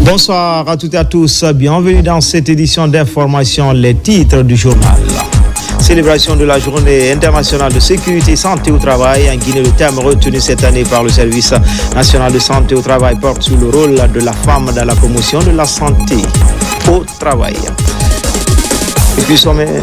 Bonsoir à toutes et à tous, bienvenue dans cette édition d'information, les titres du journal. Célébration de la journée internationale de sécurité et santé au travail. En Guinée, le thème retenu cette année par le service national de santé au travail porte sur le rôle de la femme dans la promotion de la santé au travail. Et puis sommet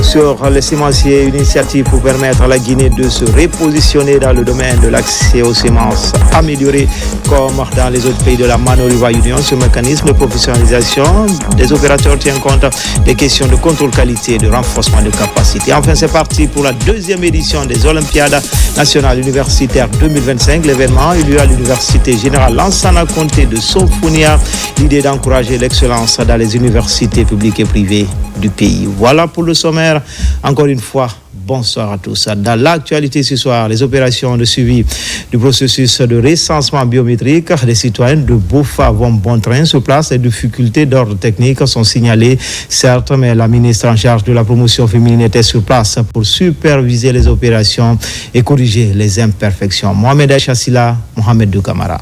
sur les sémenciers, une initiative pour permettre à la Guinée de se repositionner dans le domaine de l'accès aux semences amélioré comme dans les autres pays de la Manoriva Union. Ce mécanisme de professionnalisation des opérateurs tient compte des questions de contrôle qualité et de renforcement de capacité. Enfin, c'est parti pour la deuxième édition des Olympiades nationales universitaires 2025. L'événement a eu lieu à l'Université Générale Lansana Conté de Sophonia. L'idée d'encourager l'excellence dans les universités publiques et privées du pays. Voilà pour le sommaire. Encore une fois, bonsoir à tous. Dans l'actualité ce soir, les opérations de suivi du processus de recensement biométrique des citoyens de Bofa vont bon train sur place. Les difficultés d'ordre technique sont signalées, certes, mais la ministre en charge de la promotion féminine était sur place pour superviser les opérations et corriger les imperfections. Mohamed Chassila, Mohamed Doukamara.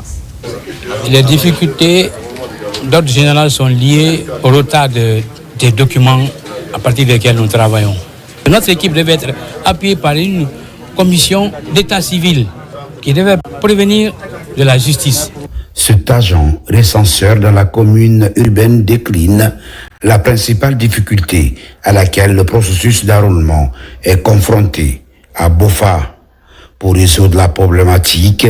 Les difficultés d'ordre général sont liées au retard des documents à partir desquels nous travaillons. Notre équipe devait être appuyée par une commission d'état civil qui devait prévenir de la justice. Cet agent recenseur dans la commune urbaine décline la principale difficulté à laquelle le processus d'enrôlement est confronté à Bofa. Pour résoudre la problématique,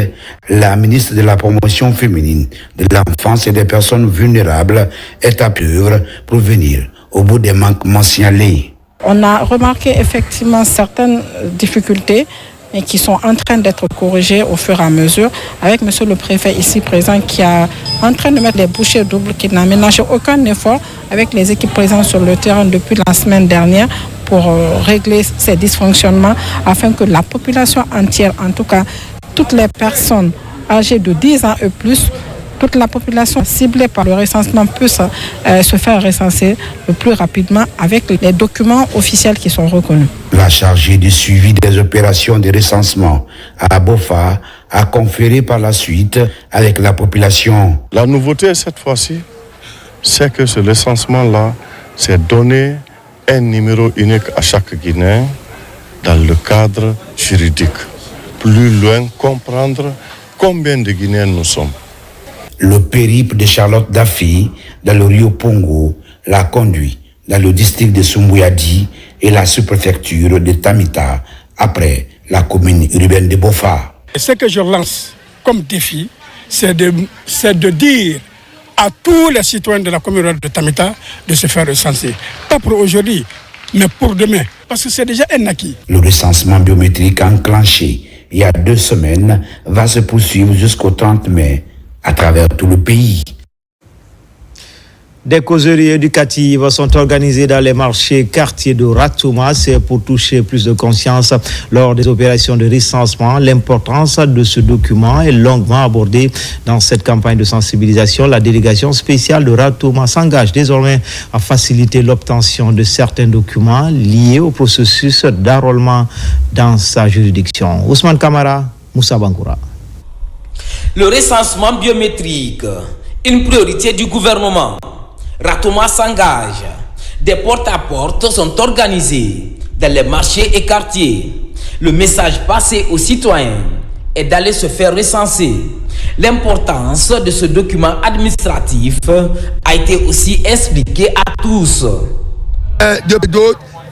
la ministre de la Promotion féminine, de l'enfance et des personnes vulnérables est à l'œuvre pour venir au bout des manquements signalés. On a remarqué effectivement certaines difficultés et qui sont en train d'être corrigées au fur et à mesure, avec monsieur le préfet ici présent qui est en train de mettre des bouchées doubles, qui n'a ménagé aucun effort avec les équipes présentes sur le terrain depuis la semaine dernière pour régler ces dysfonctionnements afin que la population entière, en tout cas toutes les personnes âgées de 10 ans et plus, toute la population ciblée par le recensement puisse se faire recenser le plus rapidement avec les documents officiels qui sont reconnus. La chargée du suivi des opérations de recensement à Bofa a conféré par la suite avec la population. La nouveauté cette fois-ci, c'est que ce recensement-là, c'est donner un numéro unique à chaque Guinéen dans le cadre juridique. Plus loin, comprendre combien de Guinéens nous sommes. Le périple de Charlotte Daffy dans le Rio Pongo l'a conduit dans le district de Sumbouyadi et la sous-préfecture de Tamita après la commune urbaine de Bofa. Ce que je lance comme défi, c'est de dire à tous les citoyens de la commune de Tamita de se faire recenser. Pas pour aujourd'hui, mais pour demain, parce que c'est déjà un acquis. Le recensement biométrique enclenché il y a 2 semaines va se poursuivre jusqu'au 30 mai à travers tout le pays. Des causeries éducatives sont organisées dans les marchés quartiers de Ratouma. C'est pour toucher plus de conscience lors des opérations de recensement. L'importance de ce document est longuement abordée dans cette campagne de sensibilisation. La délégation spéciale de Ratouma s'engage désormais à faciliter l'obtention de certains documents liés au processus d'enrôlement dans sa juridiction. Ousmane Kamara, Moussa Bangoura. Le recensement biométrique, une priorité du gouvernement. Ratouma s'engage. Des porte-à-porte sont organisés dans les marchés et quartiers. Le message passé aux citoyens est d'aller se faire recenser. L'importance de ce document administratif a été aussi expliquée à tous.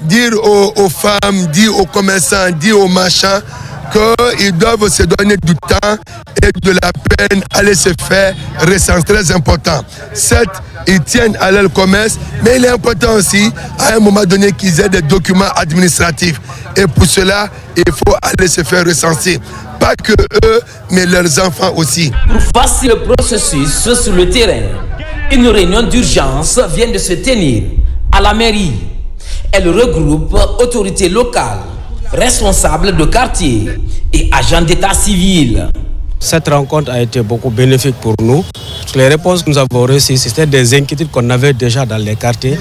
Dire aux femmes, dire aux commerçants, dire aux marchands qu'ils doivent se donner du temps et de la peine à aller se faire recenser, très important. Certes, ils tiennent à leur commerce, mais il est important aussi, à un moment donné, qu'ils aient des documents administratifs. Et pour cela, il faut aller se faire recenser. Pas que eux, mais leurs enfants aussi. Pour faciliter le processus sur le terrain, une réunion d'urgence vient de se tenir à la mairie. Elle regroupe autorités locales, responsables de quartier et agents d'état civil. Cette rencontre a été beaucoup bénéfique pour nous. Les réponses que nous avons reçues, c'était des inquiétudes qu'on avait déjà dans les quartiers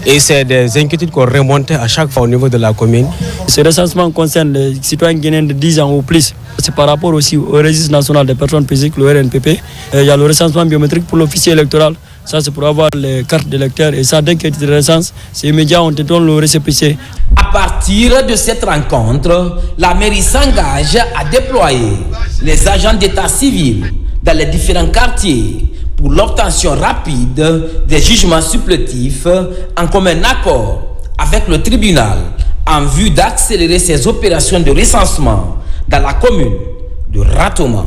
et c'est des inquiétudes qu'on remontait à chaque fois au niveau de la commune. Ce recensement concerne les citoyens guinéens de 10 ans ou plus. C'est par rapport aussi au registre national des personnes physiques, le RNPP. Il y a le recensement biométrique pour l'officier électoral. Ça, c'est pour avoir les cartes d'électeurs. Et ça, dès qu'il y a des recenses, ces médias ont été le récépissé. À partir de cette rencontre, la mairie s'engage à déployer les agents d'état civil dans les différents quartiers pour l'obtention rapide des jugements supplétifs en commun accord avec le tribunal en vue d'accélérer ces opérations de recensement dans la commune de Ratoma.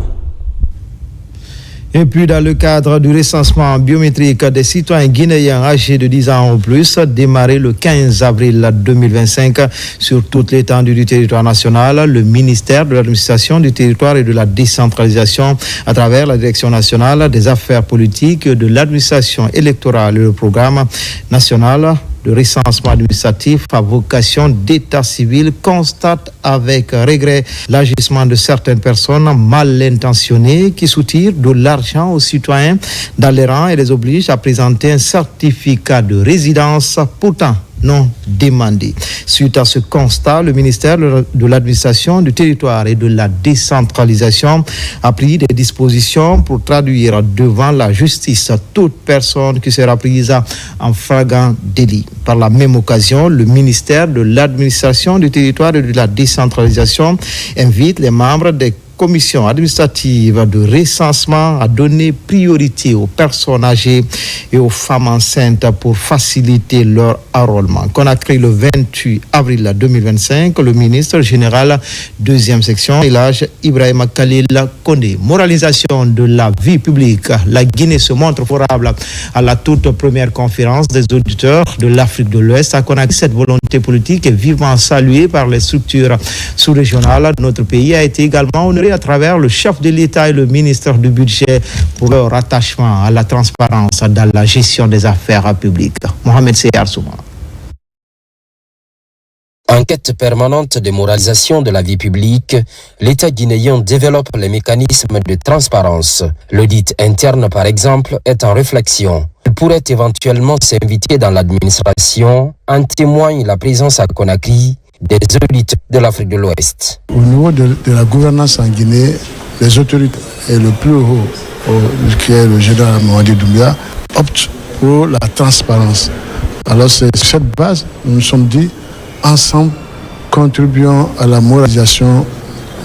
Et puis dans le cadre du recensement biométrique des citoyens guinéens âgés de 10 ans ou plus, démarré le 15 avril 2025 sur toute l'étendue du territoire national, le ministère de l'administration du territoire et de la décentralisation à travers la Direction nationale des affaires politiques, de l'administration électorale et le programme national de recensement administratif à vocation d'état civil constate avec regret l'agissement de certaines personnes mal intentionnées qui soutirent de l'argent aux citoyens dans les rangs et les obligent à présenter un certificat de résidence pourtant non demandé. Suite à ce constat, le ministère de l'administration du territoire et de la décentralisation a pris des dispositions pour traduire devant la justice toute personne qui sera prise en flagrant délit. Par la même occasion, le ministère de l'administration du territoire et de la décentralisation invite les membres des commission administrative de recensement a donné priorité aux personnes âgées et aux femmes enceintes pour faciliter leur enrôlement. Conakry le 28 avril 2025, le ministre général deuxième section, Elhadji Ibrahima Khalil Condé. Moralisation de la vie publique. La Guinée se montre favorable à la toute première conférence des auditeurs de l'Afrique de l'Ouest à Conakry. Cette volonté politique est vivement saluée par les structures sous-régionales. Notre pays a été également honoré à travers le chef de l'État et le ministre du Budget pour leur attachement à la transparence dans la gestion des affaires publiques. Mohamed Seyar Souma. En quête permanente de moralisation de la vie publique, l'État guinéen développe les mécanismes de transparence. L'audit interne, par exemple, est en réflexion. Il pourrait éventuellement s'inviter dans l'administration. En témoigne la présence à Conakry des auditeurs de l'Afrique de l'Ouest. Au niveau de la gouvernance en Guinée, les autorités et le plus haut, qui est le général Mamadi Doumbouya, optent pour la transparence. Alors c'est sur cette base, nous nous sommes dit, ensemble, contribuons à la moralisation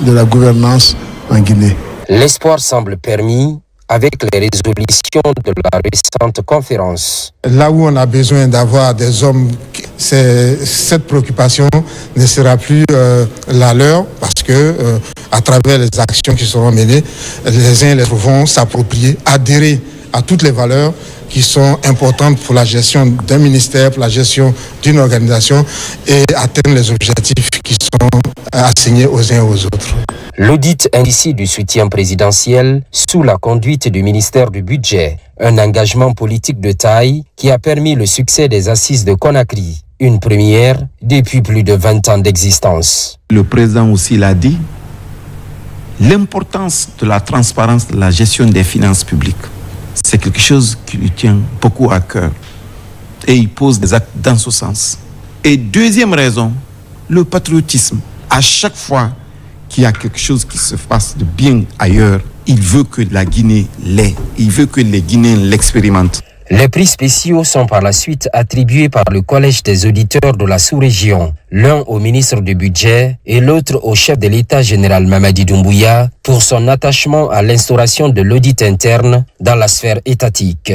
de la gouvernance en Guinée. L'espoir semble permis avec les résolutions de la récente conférence. Là où on a besoin d'avoir des hommes, cette préoccupation ne sera plus la leur parce que à travers les actions qui seront menées, les uns et les autres vont s'approprier, adhérer à toutes les valeurs qui sont importantes pour la gestion d'un ministère, pour la gestion d'une organisation et atteindre les objectifs qui sont assignés aux uns et aux autres. L'audit indicie du soutien présidentiel sous la conduite du ministère du Budget, un engagement politique de taille qui a permis le succès des assises de Conakry, une première depuis plus de 20 ans d'existence. Le président aussi l'a dit, l'importance de la transparence de la gestion des finances publiques. C'est quelque chose qui lui tient beaucoup à cœur et il pose des actes dans ce sens. Et deuxième raison, le patriotisme. À chaque fois qu'il y a quelque chose qui se passe de bien ailleurs, il veut que la Guinée l'ait, il veut que les Guinéens l'expérimentent. Les prix spéciaux sont par la suite attribués par le Collège des auditeurs de la sous-région, l'un au ministre du Budget et l'autre au chef de l'État général Mamadi Doumbouya pour son attachement à l'instauration de l'audit interne dans la sphère étatique.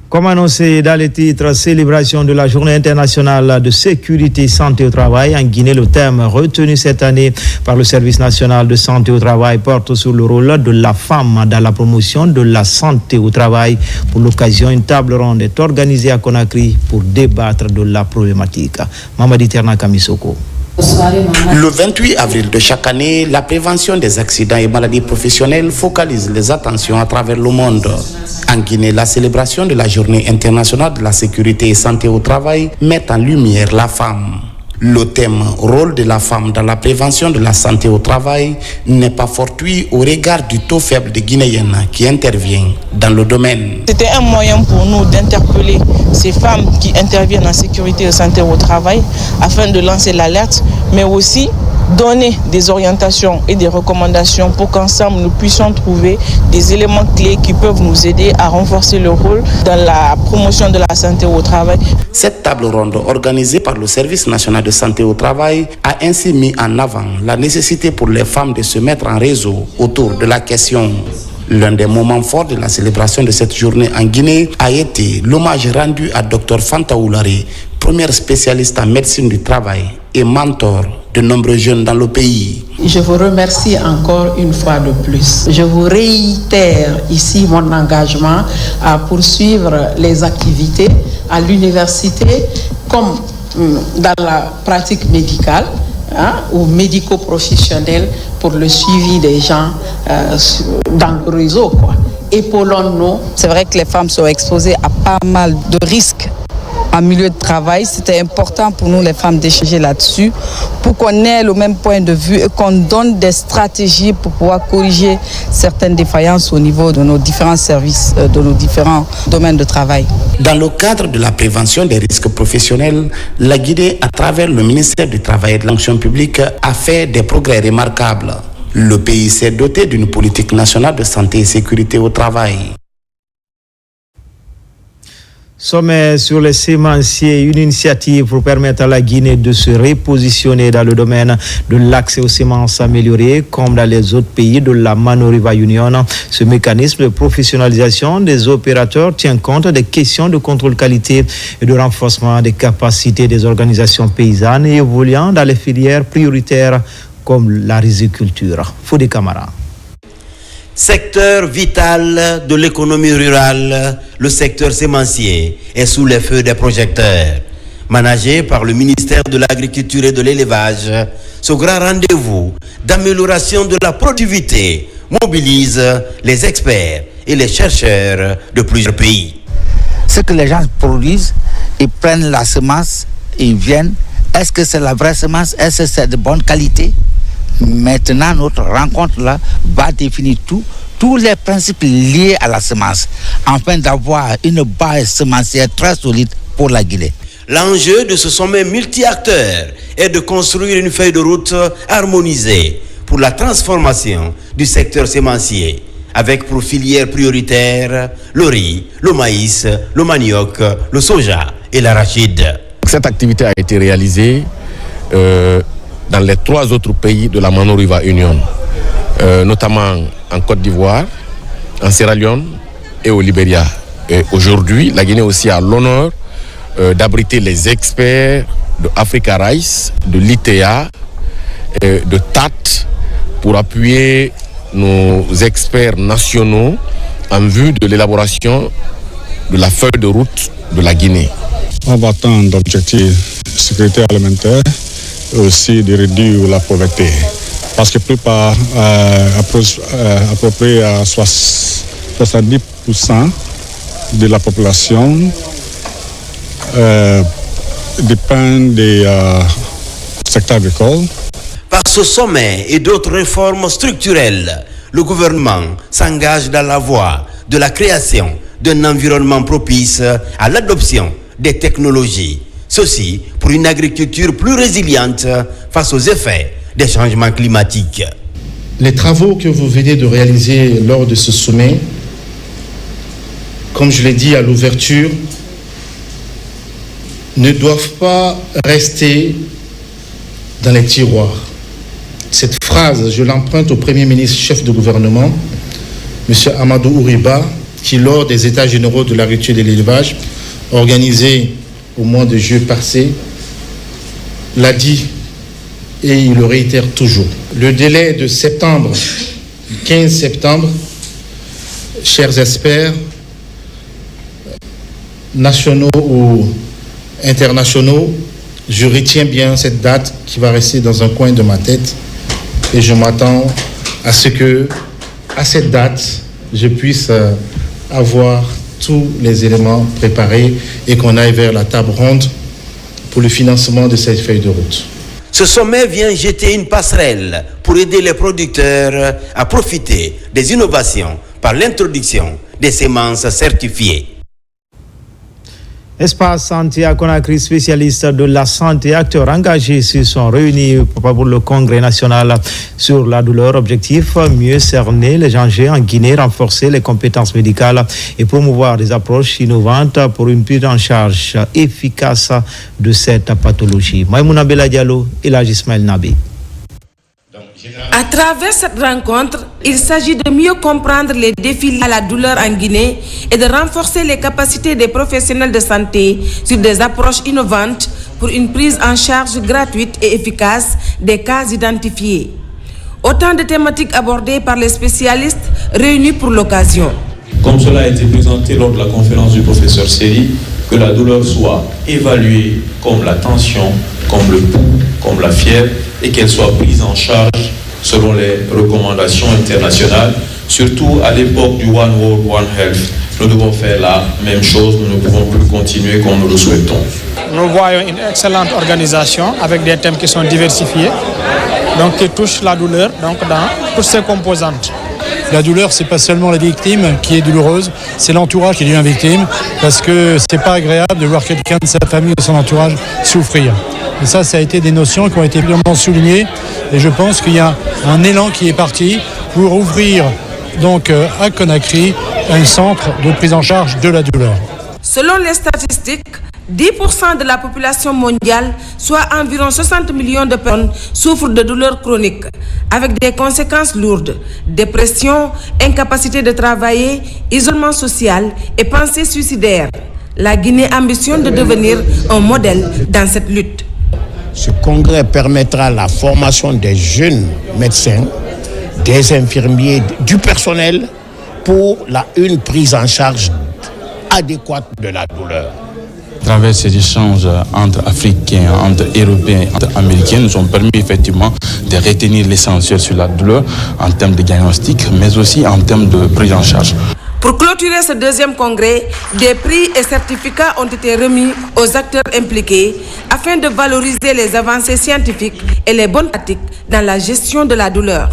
Comme annoncé dans les titres, célébration de la Journée internationale de sécurité et santé au travail. En Guinée, le thème retenu cette année par le Service national de santé au travail porte sur le rôle de la femme dans la promotion de la santé au travail. Pour l'occasion, une table ronde est organisée à Conakry pour débattre de la problématique. Mamadi Terna Kamisoko. Le 28 avril de chaque année, la prévention des accidents et maladies professionnelles focalise les attentions à travers le monde. En Guinée, la célébration de la Journée internationale de la sécurité et santé au travail met en lumière la femme. Le thème « Rôle de la femme dans la prévention de la santé au travail » n'est pas fortuit au regard du taux faible de Guinéennes qui interviennent dans le domaine. C'était un moyen pour nous d'interpeller ces femmes qui interviennent en sécurité et santé au travail afin de lancer l'alerte, mais aussi donner des orientations et des recommandations pour qu'ensemble nous puissions trouver des éléments clés qui peuvent nous aider à renforcer le rôle dans la promotion de la santé au travail. Cette table ronde organisée par le Service national de santé au travail a ainsi mis en avant la nécessité pour les femmes de se mettre en réseau autour de la question. L'un des moments forts de la célébration de cette journée en Guinée a été l'hommage rendu à Dr Fanta Oulari, première spécialiste en médecine du travail et mentor de nombreux jeunes dans le pays. Je vous remercie encore une fois de plus. Je vous réitère ici mon engagement à poursuivre les activités à l'université comme dans la pratique médicale ou médico-professionnelle pour le suivi des gens dans le réseau. Épaulons-nous. C'est vrai que les femmes sont exposées à pas mal de risques en milieu de travail. C'était important pour nous, les femmes, d'échanger là-dessus pour qu'on ait le même point de vue et qu'on donne des stratégies pour pouvoir corriger certaines défaillances au niveau de nos différents services, de nos différents domaines de travail. Dans le cadre de la prévention des risques professionnels, la Guinée, à travers le ministère du Travail et de l'Action publique, a fait des progrès remarquables. Le pays s'est doté d'une politique nationale de santé et sécurité au travail. Sommet sur les sémenciers, une initiative pour permettre à la Guinée de se repositionner dans le domaine de l'accès aux semences améliorées, comme dans les autres pays de la Mano River Union. Ce mécanisme de professionnalisation des opérateurs tient compte des questions de contrôle qualité et de renforcement des capacités des organisations paysannes et évoluant dans les filières prioritaires comme la riziculture. Fodé Camara. Secteur vital de l'économie rurale, le secteur sémencier est sous les feux des projecteurs. Managé par le ministère de l'Agriculture et de l'Élevage, ce grand rendez-vous d'amélioration de la productivité mobilise les experts et les chercheurs de plusieurs pays. Ce que les gens produisent, ils prennent la semence, ils viennent. Est-ce que c'est la vraie semence? Est-ce que c'est de bonne qualité? Maintenant, notre rencontre-là va définir tous les principes liés à la semence, afin d'avoir une base semencière très solide pour la Guinée. L'enjeu de ce sommet multi-acteurs est de construire une feuille de route harmonisée pour la transformation du secteur sémencier, avec pour filières prioritaires le riz, le maïs, le manioc, le soja et l'arachide. Cette activité a été réalisée dans les 3 autres pays de la Mano River Union, notamment en Côte d'Ivoire, en Sierra Leone et au Libéria. Et aujourd'hui, la Guinée aussi a l'honneur d'abriter les experts de Africa Rice, de l'ITA, de TAT, pour appuyer nos experts nationaux en vue de l'élaboration de la feuille de route de la Guinée. En battant d'objectifs de sécurité alimentaire, aussi de réduire la pauvreté. Parce que plus par à peu près à 70% de la population dépend des secteurs agricoles. Par ce sommet et d'autres réformes structurelles, le gouvernement s'engage dans la voie de la création d'un environnement propice à l'adoption des technologies. Ceci pour une agriculture plus résiliente face aux effets des changements climatiques. Les travaux que vous venez de réaliser lors de ce sommet, comme je l'ai dit à l'ouverture, ne doivent pas rester dans les tiroirs. Cette phrase, je l'emprunte au Premier ministre chef de gouvernement, M. Amadou Ouriba, qui lors des États généraux de l'agriculture et de l'élevage, organisés au mois de juillet passé, l'a dit et il le réitère toujours. Le délai de septembre, 15 septembre, chers experts, nationaux ou internationaux, je retiens bien cette date qui va rester dans un coin de ma tête et je m'attends à ce que, à cette date, je puisse avoir tous les éléments préparés et qu'on aille vers la table ronde pour le financement de cette feuille de route. Ce sommet vient jeter une passerelle pour aider les producteurs à profiter des innovations par l'introduction des semences certifiées. Espace Santé à Conakry, spécialistes de la santé, acteurs engagés se sont réunis pour le congrès national sur la douleur. Objectif, mieux cerner les dangers en Guinée, renforcer les compétences médicales et promouvoir des approches innovantes pour une prise en charge efficace de cette pathologie. Maïmouna Bella Diallo et Elhadji Ismaël Nabi. À travers cette rencontre, il s'agit de mieux comprendre les défis liés à la douleur en Guinée et de renforcer les capacités des professionnels de santé sur des approches innovantes pour une prise en charge gratuite et efficace des cas identifiés. Autant de thématiques abordées par les spécialistes réunis pour l'occasion. Comme cela a été présenté lors de la conférence du professeur Seri, que la douleur soit évaluée comme la tension, comme le pouls, comme la fièvre, et qu'elle soit prise en charge selon les recommandations internationales, surtout à l'époque du One World, One Health. Nous devons faire la même chose, nous ne pouvons plus continuer comme nous le souhaitons. Nous voyons une excellente organisation avec des thèmes qui sont diversifiés, donc qui touchent la douleur donc dans toutes ses composantes. La douleur, c'est pas seulement la victime qui est douloureuse, c'est l'entourage qui devient victime, parce que c'est pas agréable de voir quelqu'un de sa famille, de son entourage souffrir. Et ça a été des notions qui ont été purement soulignées, et je pense qu'il y a un élan qui est parti pour ouvrir donc à Conakry un centre de prise en charge de la douleur. Selon les statistiques, 10% de la population mondiale, soit environ 60 millions de personnes, souffrent de douleurs chroniques, avec des conséquences lourdes, dépression, incapacité de travailler, isolement social et pensée suicidaire. La Guinée ambitionne de devenir un modèle dans cette lutte. Ce congrès permettra la formation des jeunes médecins, des infirmiers, du personnel pour une prise en charge adéquate de la douleur. À travers ces échanges entre Africains, entre Européens, entre Américains, nous ont permis effectivement de retenir l'essentiel sur la douleur en termes de diagnostic, mais aussi en termes de prise en charge. Pour clôturer ce deuxième congrès, des prix et certificats ont été remis aux acteurs impliqués afin de valoriser les avancées scientifiques et les bonnes pratiques dans la gestion de la douleur.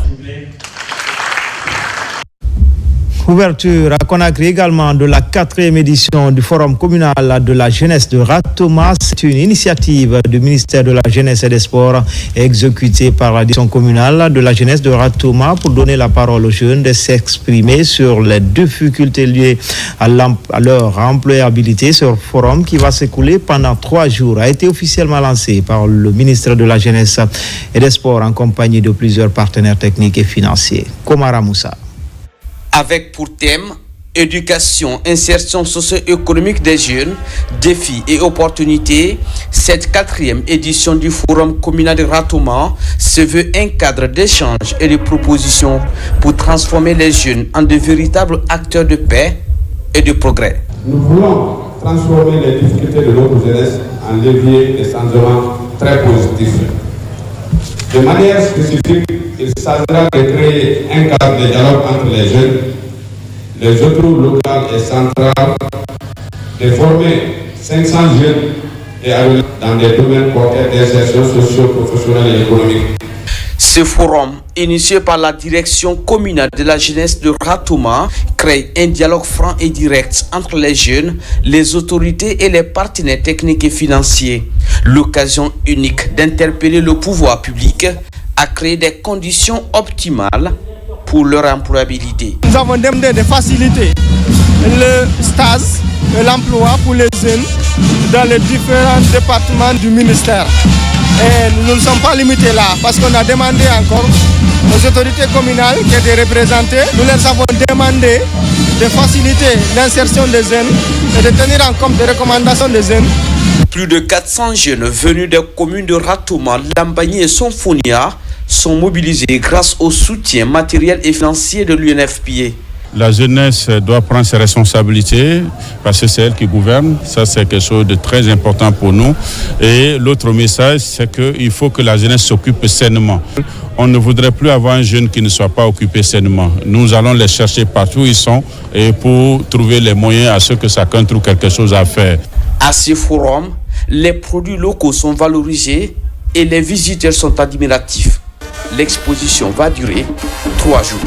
Ouverture à Conakry également de la 4e édition du Forum communal de la jeunesse de Ratoma. C'est une initiative du ministère de la Jeunesse et des Sports exécutée par la direction communale de la jeunesse de Ratoma pour donner la parole aux jeunes de s'exprimer sur les difficultés liées à leur employabilité. Ce forum qui va s'écouler pendant 3 jours a été officiellement lancé par le ministre de la Jeunesse et des Sports en compagnie de plusieurs partenaires techniques et financiers. Komara Moussa. Avec pour thème éducation, insertion socio-économique des jeunes, défis et opportunités, cette 4e édition du Forum communal de Ratoma se veut un cadre d'échange et de propositions pour transformer les jeunes en de véritables acteurs de paix et de progrès. Nous voulons transformer les difficultés de notre jeunesse en levier de changement très positif. De manière spécifique, il s'agira de créer un cadre de dialogue entre les jeunes, les autorités locales et centrales, de former 500 jeunes et adultes dans des domaines porteurs d'insertion socio-professionnelle et économique. Ce forum, initié par la direction communale de la jeunesse de Ratoma, crée un dialogue franc et direct entre les jeunes, les autorités et les partenaires techniques et financiers. L'occasion unique d'interpeller le pouvoir public à créer des conditions optimales pour leur employabilité. Nous avons demandé de faciliter le stage et l'emploi pour les jeunes dans les différents départements du ministère. Et nous ne sommes pas limités là, parce qu'on a demandé encore aux autorités communales qui étaient représentées, nous leur avons demandé de faciliter l'insertion des jeunes et de tenir en compte des recommandations des jeunes. Plus de 400 jeunes venus des communes de Ratoma, Lambagny et Sonfonia sont mobilisés grâce au soutien matériel et financier de l'UNFPA. La jeunesse doit prendre ses responsabilités parce que c'est elle qui gouverne. Ça, c'est quelque chose de très important pour nous. Et l'autre message, c'est qu'il faut que la jeunesse s'occupe sainement. On ne voudrait plus avoir un jeune qui ne soit pas occupé sainement. Nous allons les chercher partout où ils sont et pour trouver les moyens à ce que chacun trouve quelque chose à faire. À ce forum, Les produits locaux sont valorisés et les visiteurs sont admiratifs. L'exposition va durer 3 jours.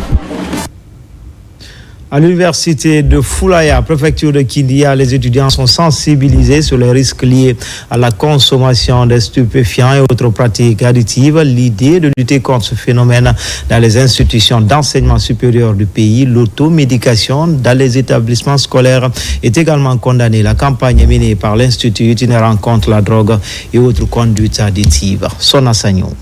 À l'université de Foulaya, préfecture de Kindia, les étudiants sont sensibilisés sur les risques liés à la consommation de stupéfiants et autres pratiques additives. L'idée de lutter contre ce phénomène dans les institutions d'enseignement supérieur du pays, l'automédication dans les établissements scolaires est également condamnée. La campagne menée par l'Institut itinérant contre la drogue et autres conduites additives. Sona Sagnon.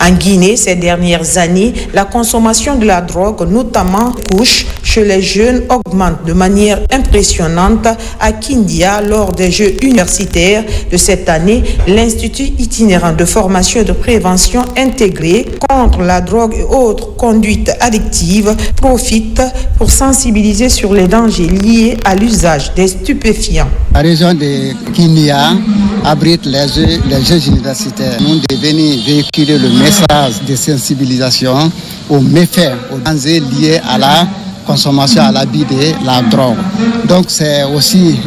En Guinée, ces dernières années, la consommation de la drogue, notamment couche, chez les jeunes augmente de manière impressionnante. À Kindia, lors des Jeux universitaires de cette année, l'Institut itinérant de formation et de prévention intégré contre la drogue et autres conduites addictives profite pour sensibiliser sur les dangers liés à l'usage des stupéfiants. La région de Kindia abrite les Jeux universitaires. Nous devons véhiculer le message de sensibilisation aux méfaits, aux dangers liés à la consommation, à l'abus de la drogue. Donc c'est aussi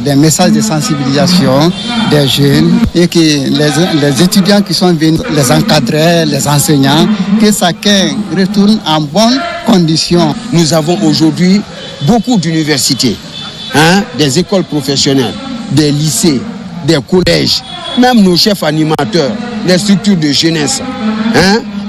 des messages de sensibilisation des jeunes et que les étudiants qui sont venus, les encadreurs, les enseignants, que chacun retourne en bonnes conditions. Nous avons aujourd'hui beaucoup d'universités, des écoles professionnelles, des lycées, des collèges, même nos chefs animateurs, les structures de jeunesse,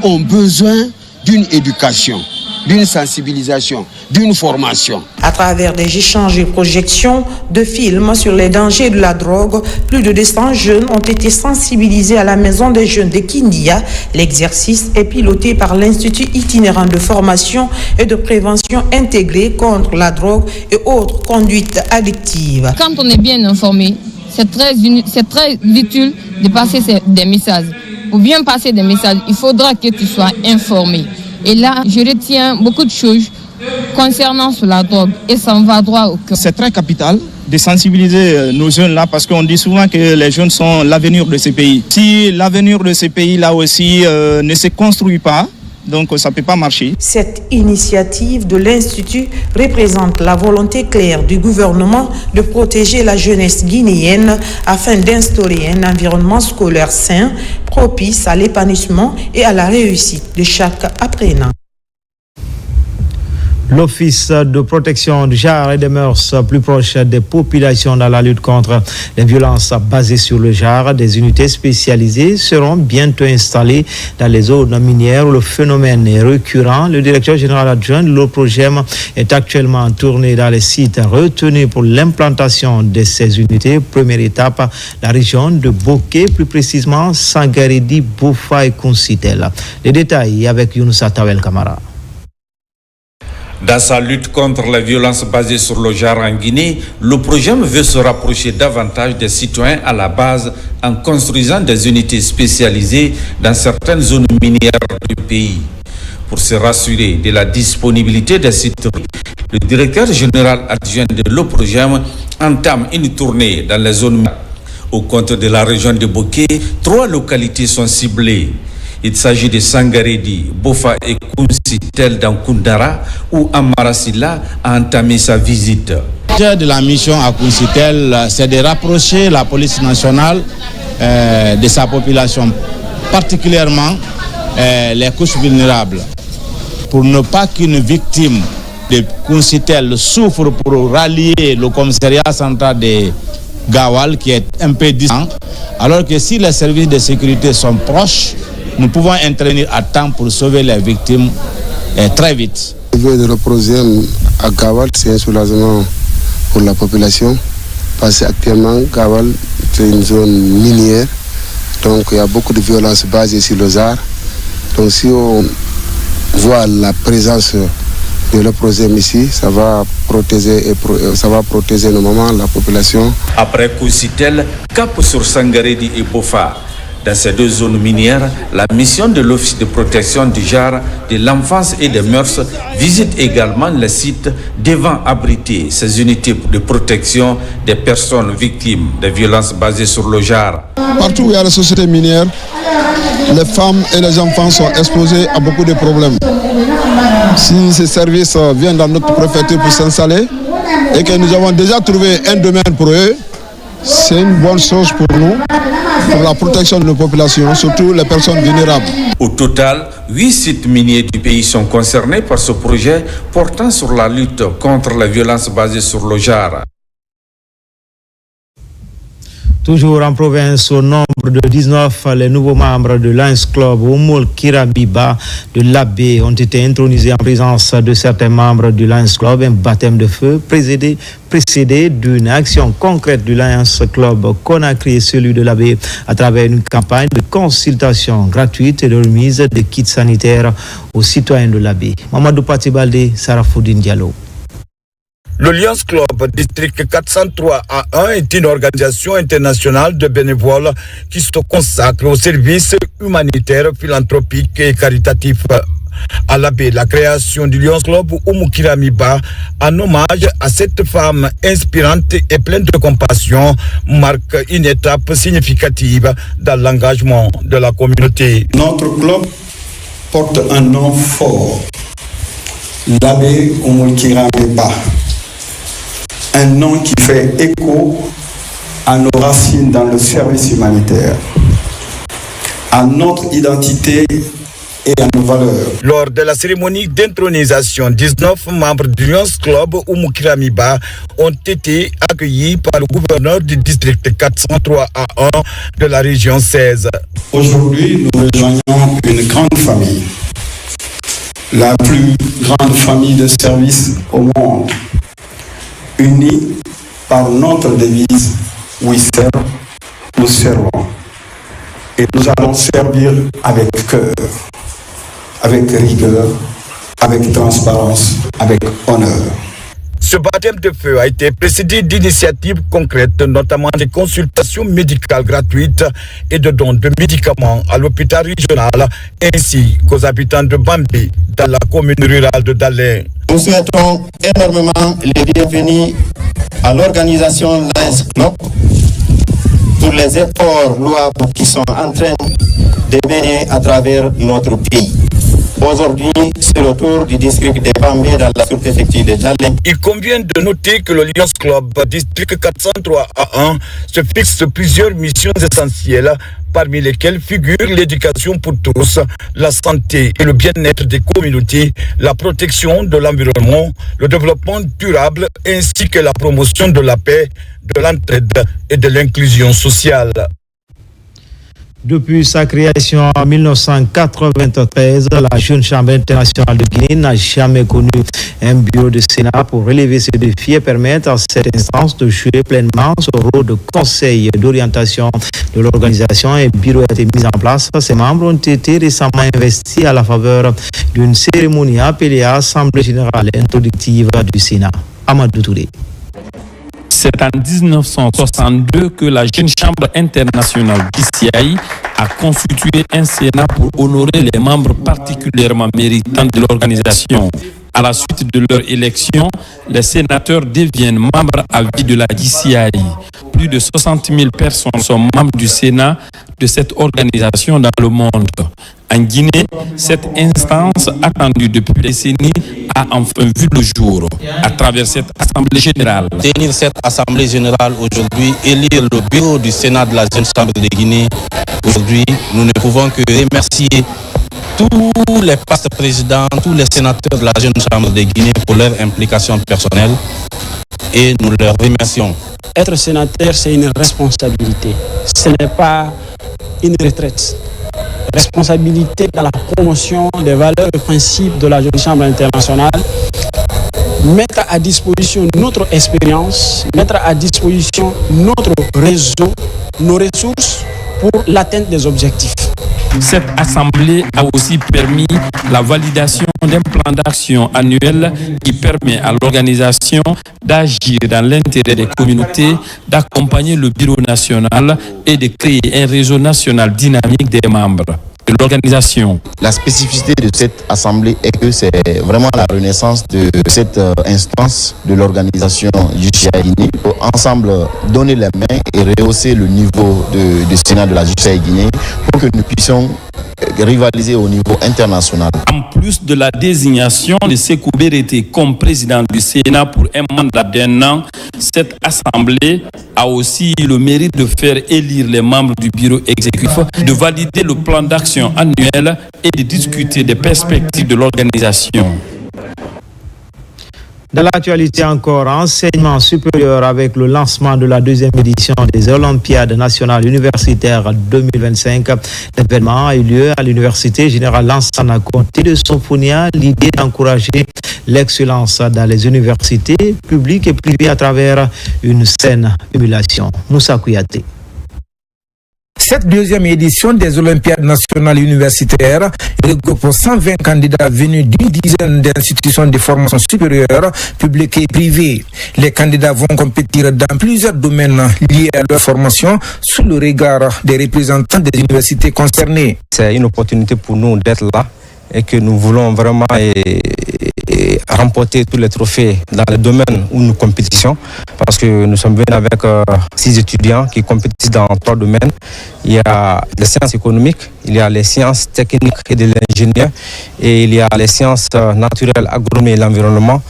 ont besoin d'une éducation, d'une sensibilisation, d'une formation. À travers des échanges et projections de films sur les dangers de la drogue, plus de 200 jeunes ont été sensibilisés à la Maison des jeunes de Kindia. L'exercice est piloté par l'Institut itinérant de formation et de prévention intégré contre la drogue et autres conduites addictives. Quand on est bien informé, c'est très utile de passer des messages. Pour bien passer des messages, il faudra que tu sois informé. Et là, je retiens beaucoup de choses concernant sur la drogue et ça me va droit au cœur. C'est très capital de sensibiliser nos jeunes là parce qu'on dit souvent que les jeunes sont l'avenir de ces pays. Si l'avenir de ces pays là aussi ne se construit pas, donc ça ne peut pas marcher. Cette initiative de l'Institut représente la volonté claire du gouvernement de protéger la jeunesse guinéenne afin d'instaurer un environnement scolaire sain, propice à l'épanouissement et à la réussite de chaque apprenant. L'Office de protection du genre et des mœurs plus proche des populations dans la lutte contre les violences basées sur le genre. Des unités spécialisées seront bientôt installées dans les zones minières où le phénomène est récurrent. Le directeur général adjoint de l'OPROGEM est actuellement tourné dans les sites retenus pour l'implantation de ces unités. Première étape, la région de Boké, plus précisément Sangaredi, Boufa et Kunsitel. Les détails avec Younousa Tawel Kamara. Dans sa lutte contre les violences basées sur le genre en Guinée, l'OPROGEM veut se rapprocher davantage des citoyens à la base en construisant des unités spécialisées dans certaines zones minières du pays. Pour se rassurer de la disponibilité des sites, le directeur général adjoint de l'OPROGEM entame une tournée dans les zones minières. Au compte de la région de Boké, 3 localités sont ciblées. Il s'agit de Sangaredi, Bofa et Kunsitel dans Kundara, où Amarasila a entamé sa visite. L'objet de la mission à Kunsitel, c'est de rapprocher la police nationale de sa population, particulièrement les couches vulnérables, pour ne pas qu'une victime de Kunsitel souffre pour rallier le commissariat central de Gawal, qui est un peu distant, alors que si les services de sécurité sont proches, nous pouvons intervenir à temps pour sauver les victimes très vite. Le niveau de l'OPROGEM à Gawal, c'est un soulagement pour la population, parce qu'actuellement, Gawal, c'est une zone minière, donc il y a beaucoup de violences basées sur le genre. Donc si on voit la présence de l'OPROGEM ici, ça va protéger normalement la population. Après Kunsitel, cap sur Sangaredi et Bofa. Dans ces 2 zones minières, la mission de l'Office de protection du genre, de l'enfance et des mœurs visite également les sites devant abriter ces unités de protection des personnes victimes de violences basées sur le genre. Partout où il y a la société minière, les femmes et les enfants sont exposés à beaucoup de problèmes. Si ces services viennent dans notre préfecture pour s'installer et que nous avons déjà trouvé un domaine pour eux, c'est une bonne chose pour nous, pour la protection de nos populations, surtout les personnes vulnérables. Au total, 8 sites miniers du pays sont concernés par ce projet portant sur la lutte contre la violence basée sur le genre. Toujours en province, au nombre de 19, les nouveaux membres de Lions Club Oumoul Kiramiba de l'Abbé ont été intronisés en présence de certains membres du Lions Club. Un baptême de feu précédé d'une action concrète du Lions Club Conakry, celui de l'Abbé, à travers une campagne de consultation gratuite et de remise de kits sanitaires aux citoyens de l'Abbé. Mamadou Patibalde, Sarafoudine Diallo. Le Lions Club District 403A1 est une organisation internationale de bénévoles qui se consacre aux services humanitaires, philanthropiques et caritatifs. À l'Abbé, la création du Lions Club Oumoul Kiramiba en hommage à cette femme inspirante et pleine de compassion marque une étape significative dans l'engagement de la communauté. Notre club porte un nom fort, l'Abbé Oumoul Kiramiba. Un nom qui fait écho à nos racines dans le service humanitaire, à notre identité et à nos valeurs. Lors de la cérémonie d'intronisation, 19 membres du Lions Club Oumoul Kiramiba ont été accueillis par le gouverneur du district 403A1 de la région 16. Aujourd'hui, nous rejoignons une grande famille, la plus grande famille de service au monde, unis par notre devise « We serve, nous servons ». Et nous allons servir avec cœur, avec rigueur, avec transparence, avec honneur. Ce baptême de feu a été précédé d'initiatives concrètes, notamment des consultations médicales gratuites et de dons de médicaments à l'hôpital régional, ainsi qu'aux habitants de Bambé, dans la commune rurale de Dalin. Nous souhaitons énormément les bienvenus à l'organisation Lions Club pour les efforts louables qui sont en train de mener à travers notre pays. Aujourd'hui, c'est le tour du district de Bambé dans la sous-préfecture de Dalin. Il convient de noter que le Lions Club District 403A1 se fixe plusieurs missions essentielles, parmi lesquelles figurent l'éducation pour tous, la santé et le bien-être des communautés, la protection de l'environnement, le développement durable ainsi que la promotion de la paix, de l'entraide et de l'inclusion sociale. Depuis sa création en 1993, la Jeune Chambre internationale de Guinée n'a jamais connu un bureau de Sénat pour relever ces défis et permettre à cette instance de jouer pleinement son rôle de conseil d'orientation de l'organisation. Un bureau a été mis en place. Ses membres ont été récemment investis à la faveur d'une cérémonie appelée Assemblée générale introductive du Sénat. Amadou Touré. C'est en 1962 que la Jeune Chambre internationale DCI a constitué un Sénat pour honorer les membres particulièrement méritants de l'organisation. À la suite de leur élection, les sénateurs deviennent membres à vie de la DCI. Plus de 60 000 personnes sont membres du Sénat de cette organisation dans le monde. En Guinée, cette instance attendue depuis des décennies a enfin vu le jour à travers cette Assemblée générale. Tenir cette Assemblée générale aujourd'hui, élire le bureau du Sénat de la Jeune Chambre de Guinée, aujourd'hui, nous ne pouvons que remercier tous les passés présidents, tous les sénateurs de la Jeune Chambre de Guinée pour leur implication personnelle et nous leur remercions. Être sénateur, c'est une responsabilité. Ce n'est pas une retraite. Responsabilité dans la promotion des valeurs et principes de la Jeune Chambre internationale, mettre à disposition notre expérience, mettre à disposition notre réseau, nos ressources pour l'atteinte des objectifs. Cette assemblée a aussi permis la validation d'un plan d'action annuel qui permet à l'organisation d'agir dans l'intérêt des communautés, d'accompagner le bureau national et de créer un réseau national dynamique des membres de l'organisation. La spécificité de cette assemblée est que c'est vraiment la renaissance de cette instance de l'organisation JCI Guinée pour ensemble donner les mains et rehausser le niveau de Sénat de la JCI Guinée pour que nous puissions rivaliser au niveau international. En plus de la désignation de Sékou Bérété comme président du Sénat pour un mandat d'1 an, cette assemblée a aussi le mérite de faire élire les membres du bureau exécutif, de valider le plan d'action annuel et de discuter des perspectives de l'organisation. Dans l'actualité encore, enseignement supérieur avec le lancement de la 2e édition des Olympiades nationales universitaires 2025. L'événement a eu lieu à l'Université Générale Lansana Conté de Somphonia. L'idée d'encourager l'excellence dans les universités publiques et privées à travers une saine émulation. Moussa Kouyaté. Cette 2e édition des Olympiades nationales universitaires regroupe 120 candidats venus d'une dizaine d'institutions de formation supérieure, publiques et privées. Les candidats vont compétir dans plusieurs domaines liés à leur formation sous le regard des représentants des universités concernées. C'est une opportunité pour nous d'être là et que nous voulons vraiment remporter tous les trophées dans le domaine où nous compétissons, parce que nous sommes venus avec 6 étudiants qui compétissent dans 3 domaines. Il y a les sciences économiques, il y a les sciences techniques et de l'ingénieur, et il y a les sciences naturelles, agronomie et l'environnement,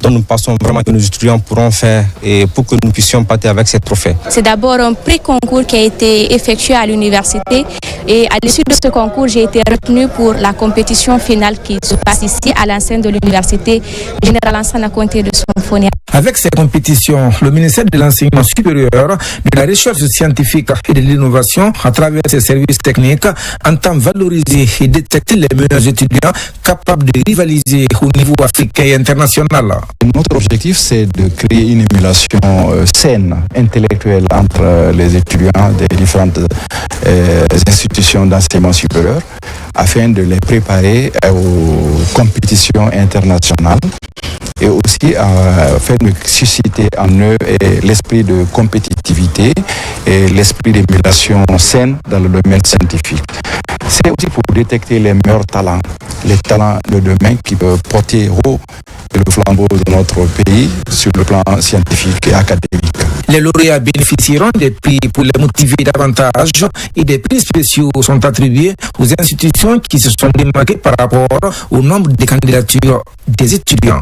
dont nous pensons vraiment que nos étudiants pourront faire et pour que nous puissions partir avec ces trophées. C'est d'abord un pré-concours qui a été effectué à l'université, et à l'issue de ce concours, j'ai été retenue pour la compétition finale qui se passe ici à l'enceinte de l'Université Générale Lansana Conté de Somphonia. Avec ces compétitions, le ministère de l'Enseignement supérieur, de la Recherche scientifique et de l'Innovation, à travers ses services techniques, entend valoriser et détecter les meilleurs étudiants capables de rivaliser au niveau africain et international. Notre objectif, c'est de créer une émulation saine, intellectuelle entre les étudiants des différentes institutions d'enseignement supérieur afin de les préparer aux compétitions internationales et aussi afin de susciter en eux l'esprit de compétitivité et l'esprit d'émulation saine dans le domaine scientifique. C'est aussi pour détecter les meilleurs talents, les talents de demain qui peuvent porter haut le flambeau de notre pays sur le plan scientifique et académique. Les lauréats bénéficieront des prix pour les motiver davantage et des prix spéciaux sont attribués aux institutions qui se sont démarquées par rapport au nombre de candidatures des étudiants.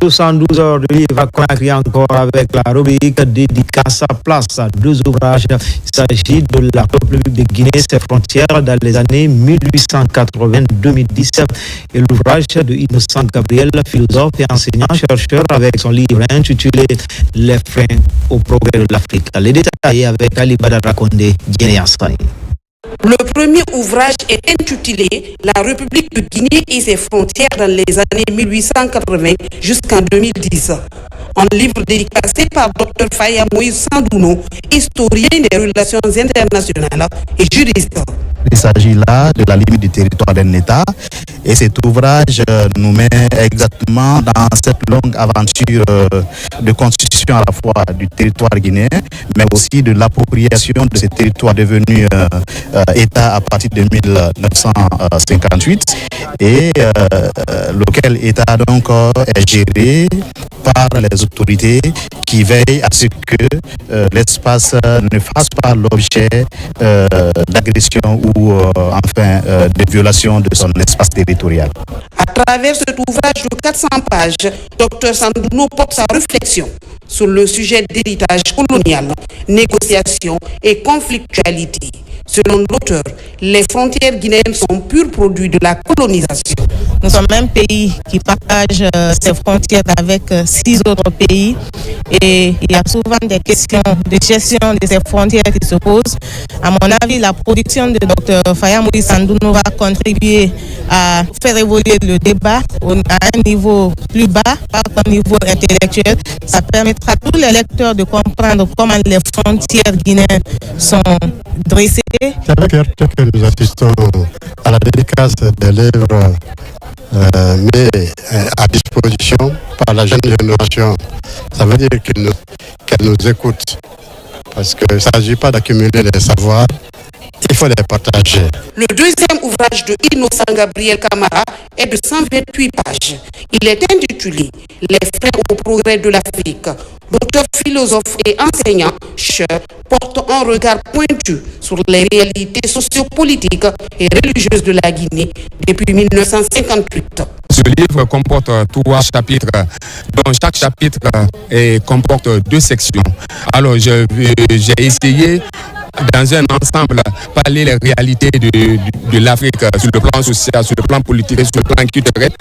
72 heures de livre à Conakry encore avec la rubrique dédicace à place à 2 ouvrages. Il s'agit de la République de Guinée, ses frontières dans les années 1880-2010 et l'ouvrage de Innocent Gabriel, philosophe et enseignant-chercheur avec son livre intitulé Les freins au progrès de l'Afrique. Les détails avec Ali Badara Kondé, Guinée. Le premier ouvrage est intitulé La République de Guinée et ses frontières dans les années 1880 jusqu'en 2010. Un livre dédicacé par Dr Faya Moïse Sandouno, historien des relations internationales et juriste. Il s'agit là de la limite du territoire d'un État et cet ouvrage nous met exactement dans cette longue aventure de constitution à la fois du territoire guinéen mais aussi de l'appropriation de ce territoire devenu État à partir de 1958 et lequel État donc est géré par les autorités qui veillent à ce que l'espace ne fasse pas l'objet d'agression ou de violation de son espace territorial. À travers cet ouvrage de 400 pages, Dr Sandouno porte sa réflexion sur le sujet d'héritage colonial, négociation et conflictualité. Selon l'auteur, les frontières guinéennes sont purs produits de la colonisation. Nous sommes un pays qui partage ses frontières avec 6 autres pays et il y a souvent des questions de gestion de ces frontières qui se posent. À mon avis, la production de Dr Faya Moïse Sandouno va contribuer à faire évoluer le débat à un niveau plus bas, pas au niveau intellectuel. Ça permettra à tous les lecteurs de comprendre comment les frontières guinéennes sont dressées. C'est avec fierté que nous assistons à la dédicace des livres mis à disposition par la jeune génération. Ça veut dire qu'elle nous écoute. Parce qu'il ne s'agit pas d'accumuler les savoirs, il faut les partager. Le deuxième ouvrage de Innocent Gabriel Camara est de 128 pages. Il est intitulé Les freins au progrès de l'Afrique. Docteur, philosophe et enseignant, porte un regard pointu sur les réalités sociopolitiques et religieuses de la Guinée depuis 1958. Ce livre comporte 3 chapitres, dont chaque chapitre comporte 2 sections. Alors j'ai essayé dans un ensemble parler les réalités de l'Afrique sur le plan social, sur le plan politique et sur le plan culturel,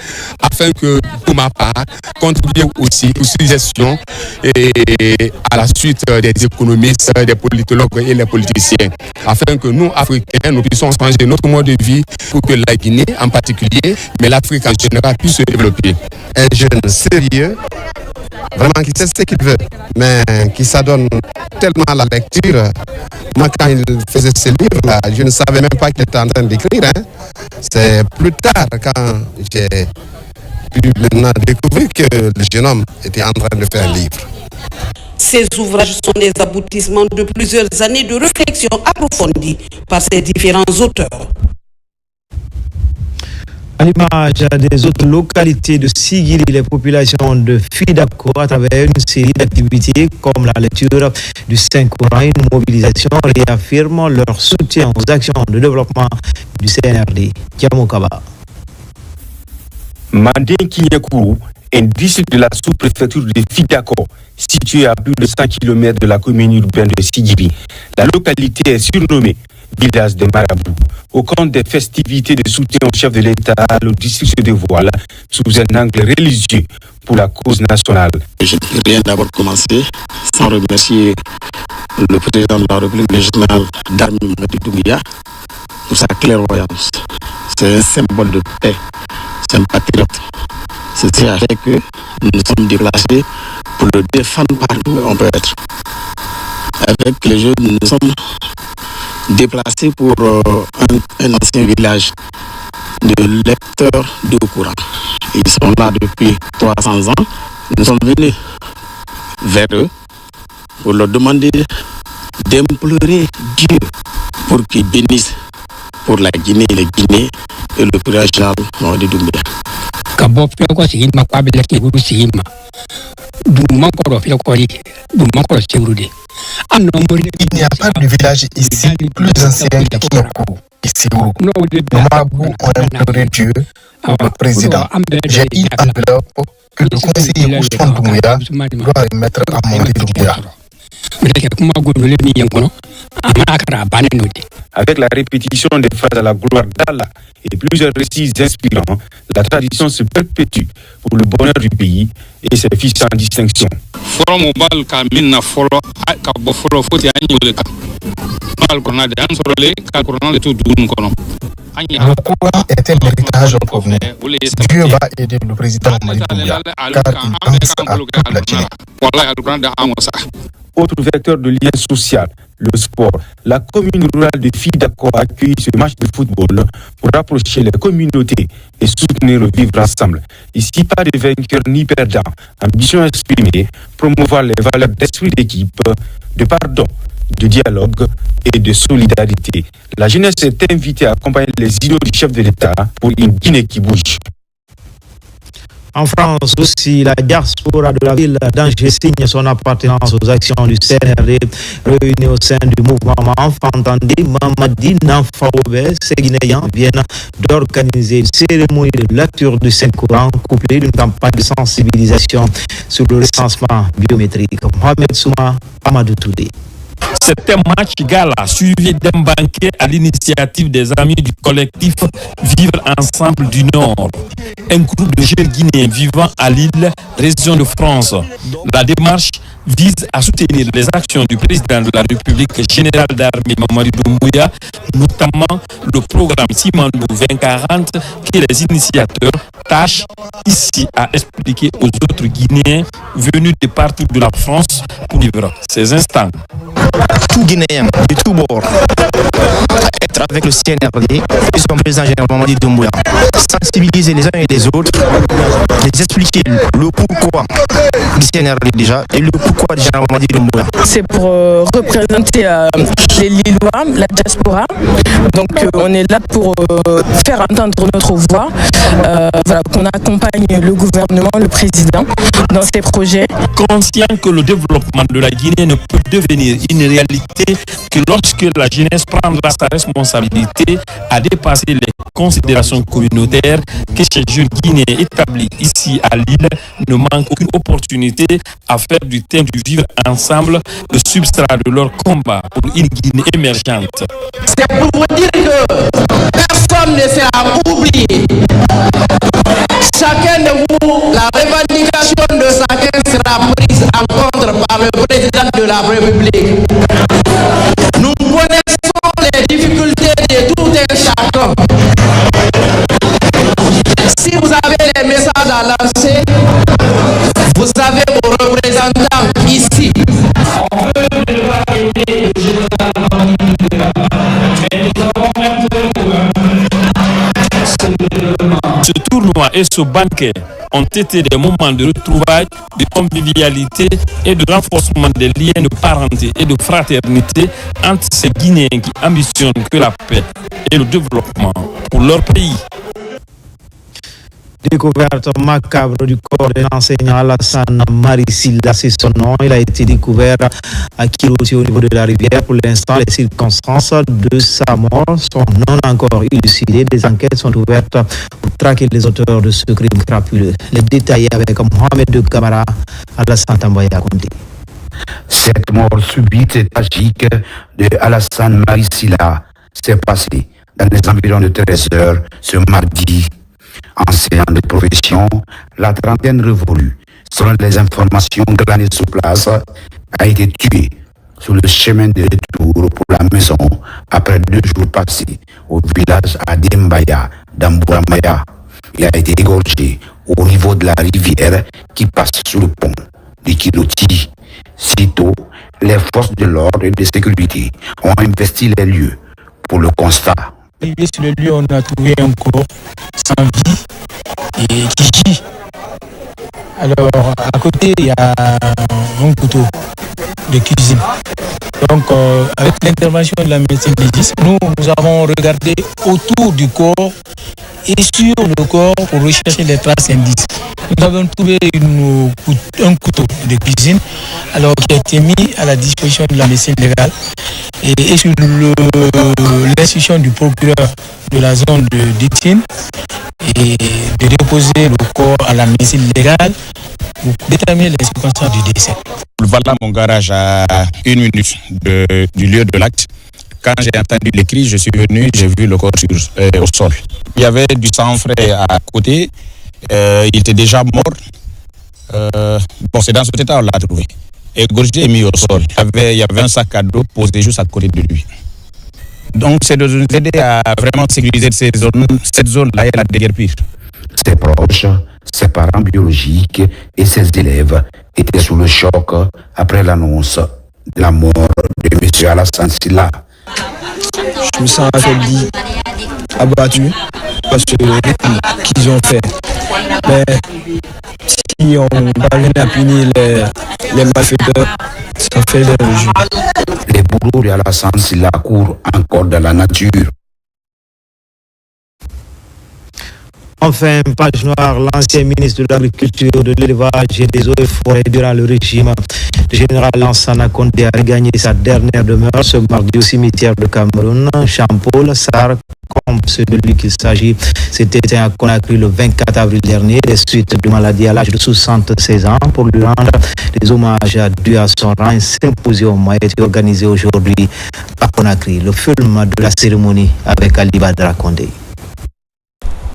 afin que, pour ma part, contribuer aussi aux suggestions et à la suite des économistes, des politologues et les politiciens, afin que nous, Africains, nous puissions changer notre mode de vie pour que la Guinée en particulier, mais l'Afrique en général, puisse se développer. Un jeune sérieux, vraiment qui sait ce qu'il veut, mais qui s'adonne tellement à la lecture. Moi, quand il faisait ce livre-là, je ne savais même pas qu'il était en train d'écrire. C'est plus tard, quand j'ai pu maintenant découvrir que le jeune homme était en train de faire un livre. Ces ouvrages sont les aboutissements de plusieurs années de réflexion approfondie par ces différents auteurs. À l'image des autres localités de Sigiri, les populations de Fidako, à travers une série d'activités comme la lecture du Saint-Courant, une mobilisation, réaffirment leur soutien aux actions de développement du CNRD. Kiamokaba. Mandin Kinyakourou, un district de la sous-préfecture de Fidako, situé à plus de 100 km de la commune urbaine de Sigiri. La localité est surnommée village des marabouts. Au compte des festivités de soutien au chef de l'État, le district se dévoile sous un angle religieux pour la cause nationale. Je ne peux rien d'abord commencer sans remercier le président de la République, le général Darmi Madi Doumbouya, pour sa clairvoyance. C'est un symbole de paix, c'est un patriote. C'est ce qui a fait que nous nous sommes déplacés pour le défendre partout où on peut être. Avec les jeunes, nous nous sommes déplacés pour un ancien village de lecteurs d'eau courant. Ils sont là depuis 300 ans. Nous sommes venus vers eux pour leur demander d'implorer Dieu pour qu'il bénisse pour la Guinée, les Guinéens et le président général Mamadi Doumbouya. Il n'y a pas de village ici plus ancien que Kinyakourou. Nos marabouts ont imploré Dieu pour le président. J'ai une enveloppe que le conseiller Ousmane Doumbouya doit remettre à Mamadi Doumbouya. Avec la répétition des phrases à la gloire d'Allah et plusieurs récits inspirants, la tradition se perpétue pour le bonheur du pays et ses fils sans distinction. Le Coran est un héritage pour nous. Dieu va aider le président Mamadi Doumbouya car il pense à toute la Guinée. Autre vecteur de lien social, le sport. La commune rurale de Fidako a accueilli ce match de football pour rapprocher les communautés et soutenir le vivre ensemble. Ici, pas de vainqueur ni perdant. Ambition exprimée, promouvoir les valeurs d'esprit d'équipe, de pardon, de dialogue et de solidarité. La jeunesse est invitée à accompagner les idéaux du chef de l'État pour une Guinée qui bouge. En France aussi, la diaspora de la ville d'Angers signe son appartenance aux actions du CNRD réunis au sein du mouvement Enfantandé. Mamadi Namfaoube, ces Guinéens viennent d'organiser une cérémonie de lecture du Saint-Courant couplée d'une campagne de sensibilisation sur le recensement biométrique. Mohamed Souma, Amadou Toudé. C'était un match gala suivi d'un banquet à l'initiative des amis du collectif Vivre Ensemble du Nord, un groupe de jeunes Guinéens vivant à Lille, région de France. La démarche vise à soutenir les actions du président de la République, général d'armée Mamadi Doumbouya, notamment le programme Simandou 2040 que les initiateurs tâchent ici à expliquer aux autres Guinéens venus de partout de la France pour vivre ces instants. Tout Guinéen de tout bord être avec le CNRD et son président général Mamadi Doumbouya. Sensibiliser les uns et les autres, les expliquer le pourquoi du CNRD déjà et le pourquoi du général Mamadi Doumbouya. C'est pour représenter les Lillois, la diaspora. Donc on est là pour faire entendre notre voix, voilà, qu'on accompagne le gouvernement, le président dans ses projets. Conscient que le développement de la Guinée ne peut devenir une réalité que lorsque la jeunesse prendra sa responsabilité à dépasser les considérations communautaires, que ces jeunes Guinéens établis ici à Lille ne manquent aucune opportunité à faire du thème du vivre ensemble le substrat de leur combat pour une Guinée émergente. C'est pour vous dire que personne ne sera oublié. Chacun de vous, la revendication de chacun sera prise en compte par le président de la République. Nous connaissons les difficultés de tout un chacun. Si vous avez des messages à lancer, vous avez vos représentants ici. Ce tournoi et ce banquet ont été des moments de retrouvailles, de convivialité et de renforcement des liens de parenté et de fraternité entre ces Guinéens qui ambitionnent que la paix et le développement pour leur pays. Découverte macabre du corps de l'enseignant Alassane Marissila, c'est son nom. Il a été découvert à Kiroti au niveau de la rivière. Pour l'instant, les circonstances de sa mort sont non encore élucidées. Des enquêtes sont ouvertes pour traquer les auteurs de ce crime crapuleux. Les détails avec Mohamed de Camara, Alassane Tambaya Kondi. Cette mort subite et tragique de Alassane Marissila s'est passée dans les environs de 13 heures ce mardi. Enseignant de profession, la trentaine révolue, selon les informations glanées sur place, a été tué sur le chemin de retour pour la maison après 2 jours passés au village Adembaya d'Ambouramaya. Il a été égorgé au niveau de la rivière qui passe sous le pont de Kiroti. Sitôt, les forces de l'ordre et de sécurité ont investi les lieux pour le constat. Arrivé sur le lieu, on a trouvé un corps sans vie et qui gît. Alors, à côté, il y a un couteau de cuisine. Donc, avec l'intervention de la médecine légiste, nous avons regardé autour du corps et sur le corps pour rechercher les traces indices. Nous avons trouvé un couteau de cuisine alors qui a été mis à la disposition de la médecine légale et sur l'instruction du procureur de la zone de Ditine et de déposer le corps à la médecine légale pour déterminer les circonstances du décès. Voilà mon garage à 1 minute du lieu de l'acte. Quand j'ai entendu les cris, je suis venu, j'ai vu le corps au sol. Il y avait du sang frais à côté, il était déjà mort. Bon, c'est dans cet état qu'on l'a trouvé. Égorgé et mis au sol. Il y avait un sac à dos posé juste à côté de lui. Donc c'est de nous aider à vraiment sécuriser cette zone-là et la déguerpir. Ses proches, ses parents biologiques et ses élèves étaient sous le choc après l'annonce de la mort de M. Alassane Silla. Je me sens affaibli, abattu, parce que le rythme qu'ils ont fait. Mais si on parvient à punir les malfaiteurs, ça fait des réjouis. Les bourreaux d'Alassane Silla courent encore dans la nature. Enfin, page noire, l'ancien ministre de l'Agriculture, de l'Élevage et des Eaux et Forêts durant le régime du général Lansana Conté a regagné sa dernière demeure ce mardi au cimetière de Cameroun. Jean-Paul Sarr, comme celui qu'il s'agit, s'est éteint à Conakry le 24 avril dernier des suites de maladie à l'âge de 76 ans. Pour lui rendre des hommages dus à son rang, un symposium a été organisé aujourd'hui à Conakry. Le film de la cérémonie avec Ali Badra Condé.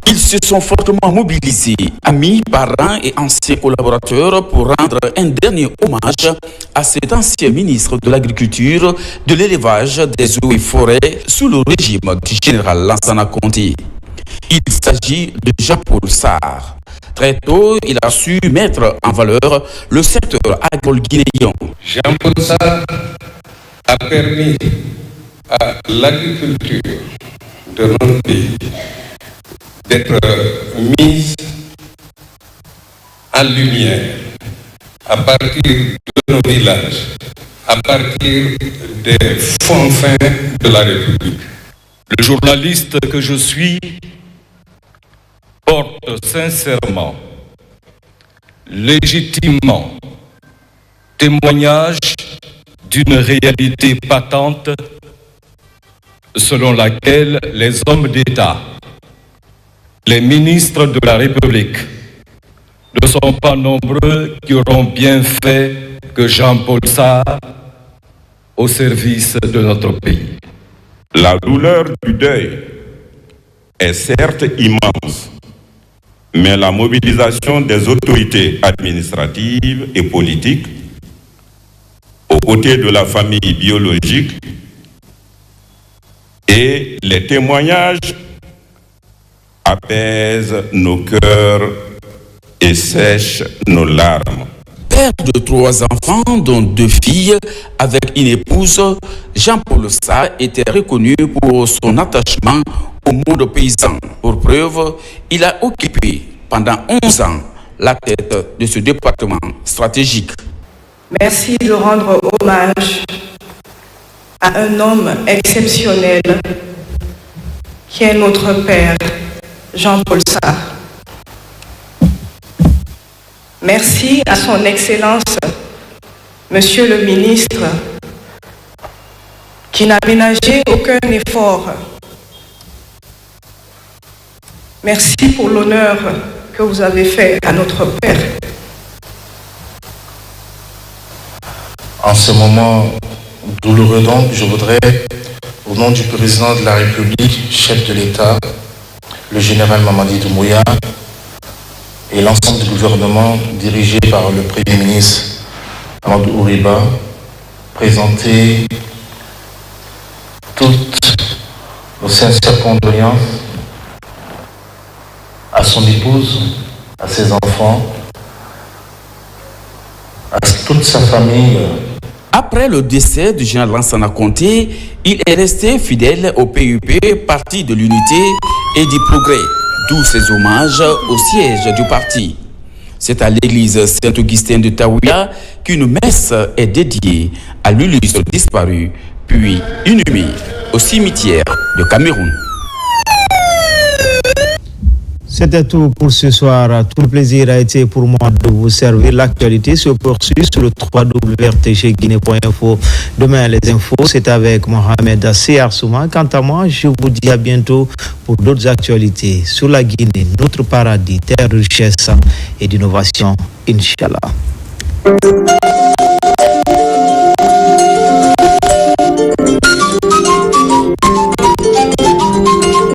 Ils se sont fortement mobilisés, amis, parents et anciens collaborateurs, pour rendre un dernier hommage à cet ancien ministre de l'Agriculture, de l'Élevage, des Eaux et Forêts sous le régime du général Lansana Conté. Il s'agit de Jean-Paul Sarr. Très tôt, il a su mettre en valeur le secteur agricole guinéen. Jean-Paul Sarr a permis à l'agriculture de notre pays d'être mise en lumière à partir de nos villages, à partir des fonds-fins de la République. Le journaliste que je suis porte sincèrement, légitimement, témoignage d'une réalité patente selon laquelle les hommes d'État, les ministres de la République ne sont pas nombreux qui auront bien fait que Jean-Paul Sarr au service de notre pays. La douleur du deuil est certes immense, mais la mobilisation des autorités administratives et politiques aux côtés de la famille biologique et les témoignages apaisent nos cœurs et sèchent nos larmes. Père de 3 enfants, dont 2 filles, avec une épouse, Jean-Paul Sarr était reconnu pour son attachement au monde paysan. Pour preuve, il a occupé pendant 11 ans la tête de ce département stratégique. Merci de rendre hommage à un homme exceptionnel qui est notre père, Jean-Paul Sarr. Merci à son Excellence, Monsieur le Ministre, qui n'a ménagé aucun effort. Merci pour l'honneur que vous avez fait à notre père. En ce moment douloureux donc, je voudrais, au nom du président de la République, chef de l'État, le général Mamadi Doumbouya, et l'ensemble du gouvernement dirigé par le Premier ministre Amadou Ouriba, présenter toutes nos sincères condoléances à son épouse, à ses enfants, à toute sa famille. Après le décès du général Lansana Conté, il est resté fidèle au PUP, parti de l'unité et du progrès, d'où ses hommages au siège du parti. C'est à l'église Saint-Augustin de Taouia qu'une messe est dédiée à l'illustre disparu, puis inhumé au cimetière de Cameroun. C'était tout pour ce soir. Tout le plaisir a été pour moi de vous servir. L'actualité se poursuit sur le www.rtgguinée.info. Demain, les infos, c'est avec Mohamed Arsouma. Quant à moi, je vous dis à bientôt pour d'autres actualités sur la Guinée, notre paradis, terre de richesse et d'innovation. Inch'Allah.